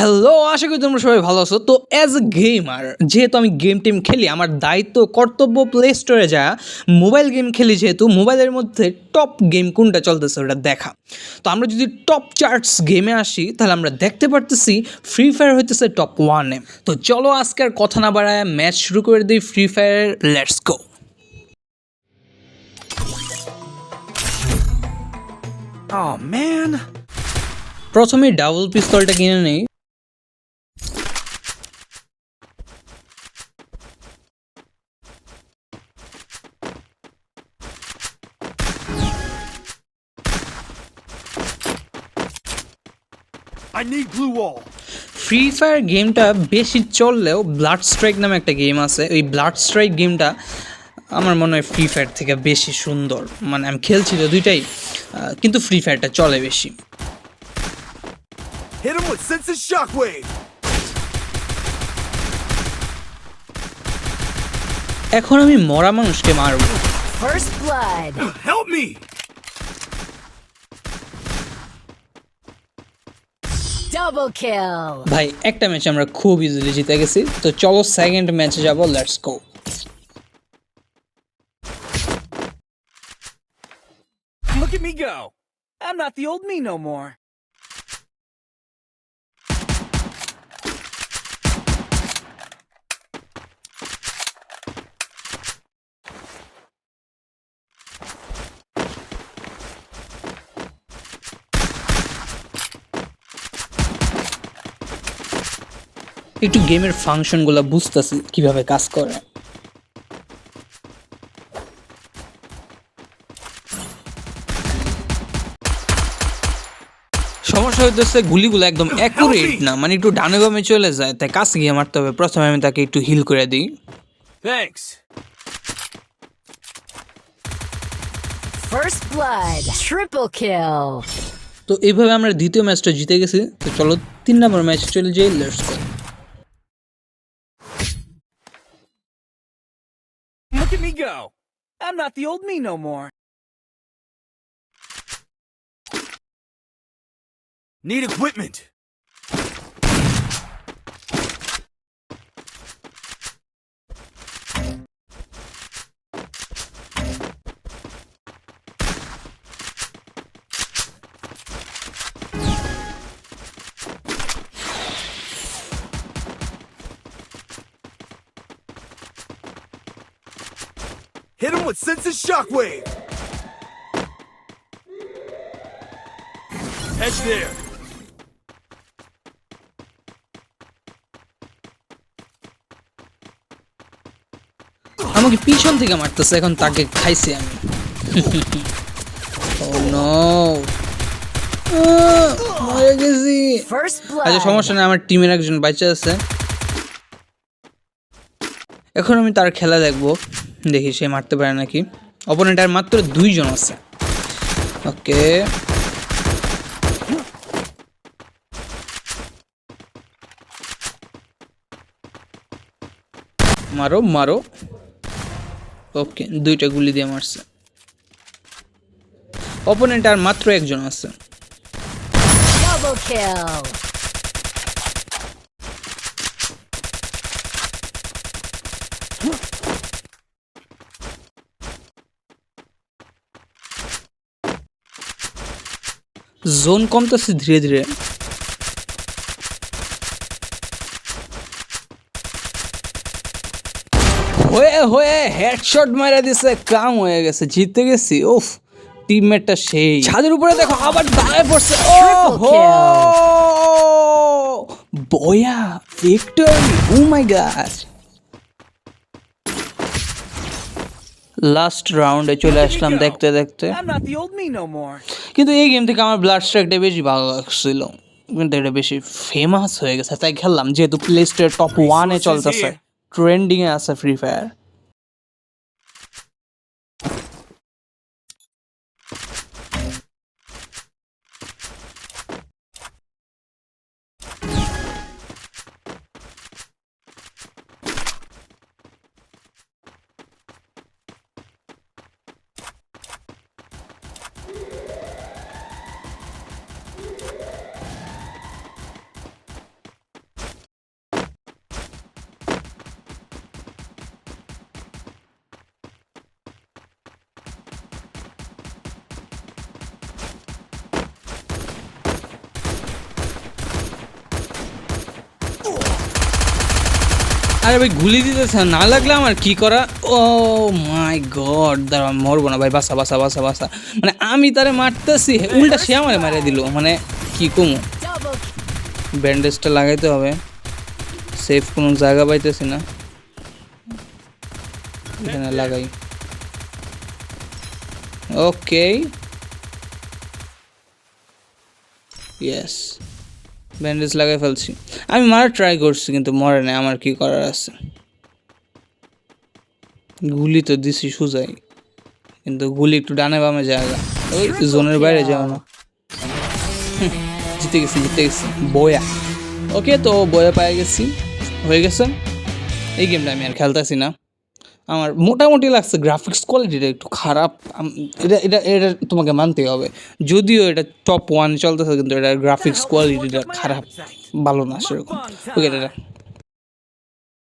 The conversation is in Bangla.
হ্যালো, আশা করি তোমরা সবাই ভালো আছো। তো অ্যাজ এ গেমার যেহেতু আমি গেম টেম খেলি, আমার দায়িত্ব কর্তব্য প্লে স্টোরে যা মোবাইল গেম খেলি, যেহেতু মোবাইলের মধ্যে টপ গেম কোনটা চলতেছে ওটা দেখা। তো আমরা যদি টপ চার্টস গেমে আসি তাহলে আমরা দেখতে পারতেছি ফ্রি ফায়ার হইতেছে টপ ওয়ানে। তো চলো আজকে আর কথা না বাড়ায় ম্যাচ শুরু করে দিই free fire, let's go. Oh man. প্রথমে ডাবল পিস্তলটা কিনে নেই। I need blue wall. Free fire গেমটা বেশি চললেও ব্লাড স্ট্রাইক নামে একটা গেম আছে, ওই ব্লাড স্ট্রাইক গেমটা আমার মনে হয় ফ্রি ফায়ার থেকে বেশি সুন্দর। মানে আমি খেলছি তো দুইটাই, কিন্তু ফ্রি ফায়ারটা চলে বেশি। Hit him with sense of shockwave. এখন আমি মরা মানুষকে মারব। First blood. Help me. Double kill. ভাই একটা ম্যাচ আমরা খুব ইজিলি জিতে গেছি, তো চলো সেকেন্ড ম্যাচে যাব, let's go. Look at me go. I'm not the old me no more. একটু গেমের ফাংশনগুলো বুঝতেছি কিভাবে কাজ করে। সমস্যা হইতেছে গুলিগুলো একদম অ্যাকুরেট না, মানে একটু ডানে বামে চলে যায়, তাই কাছে গিয়ে মারতে হবে। প্রথমে আমি তাকে একটু হিল করে দিই। Thanks. First blood. Triple kill. তো এইভাবে আমরা দ্বিতীয় ম্যাচটা জিতে গেছি। তো চলো 3 নম্বর ম্যাচে চলে যাই, let's go. Look at me go. I'm not the old me no more. Need equipment. Hit him with sense of shockwave. Head there. আমাকে পিছন থেকে মারতেছে, এখন তাকে খাইছি আমি। ও নো, মরে গেছি। First আচ্ছা blood. সমস্যা নেই, আমার টিমের একজন বাচ্চা আছে। এখন আমি তার খেলা দেখবো, দেখি সে মারতে পারে নাকি। অপোনেন্টের মাত্র 2 জন আছে। ওকে, মারো মারো। ওকে, 2টা গুলি দিয়ে মারছে। অপোনেন্ট আর মাত্র একজন আছে। Double kill. জোন কমতেছে ধীরে ধীরে। হয়ে হয়ে হেডশট মারা দিছে, কাম হয়ে গেছে, জিতে গেছি। উফ, টিমমেটটা সেই। ছাদের উপরে দেখো আবার দাঁড়ায় পড়ছে। ও হো, বয়া ভিক্টরি, ও মাই গড। লাস্ট রাউন্ডে চলে আসলাম দেখতে দেখতে। I'm not the old me no more. কিন্তু এই গেম থেকে আমার ব্লাড স্ট্রাইকটা বেশি ভালো লাগছিল, কিন্তু এটা বেশি ফেমাস হয়ে গেছে তাই খেললাম, যেহেতু প্লে স্টোরে টপ ওয়ানে চলতেছে, ট্রেন্ডিংয়ে আছে ফ্রি ফায়ার। আরে ভাই গুলি দিতেছে না লাগলে আমার কি করা ও মাই গড দাঁড়া মরবো না ভাই বাসা বাসা বাসা বাসা মানে আমি তারে মারতেছি উল্টা সে আমারে মারিয়ে দিল মানে কি কমু Double ব্যান্ডেজটা লাগাইতে হবে সেফ কোনো জায়গা পাইতেছি না এখানে লাগাই ওকে ইয়েস ব্যান্ডেজ লাগাই ফেলছি আমি মারা ট্রাই করছি কিন্তু মরে না আমার কি করার আছে গুলি তো দিছি সুজাই কিন্তু গুলি একটু ডানে বামে জায়গা ওই জোনের বাইরে যাও না জিতে গেছি বয়া ওকে তো বয়া পেয়ে গেছি হয়ে গেছে এই গেমটা আমি আর খেলতেছি না আমার মোটামুটি লাগছে গ্রাফিক্স কোয়ালিটিটা একটু খারাপ এটা এটা এটা তোমাকে মানতে হবে যদিও এটা টপ 1 চলতেছে কিন্তু এটা গ্রাফিক্স কোয়ালিটিটা খারাপ ভালো না সেরকম ওকে এটা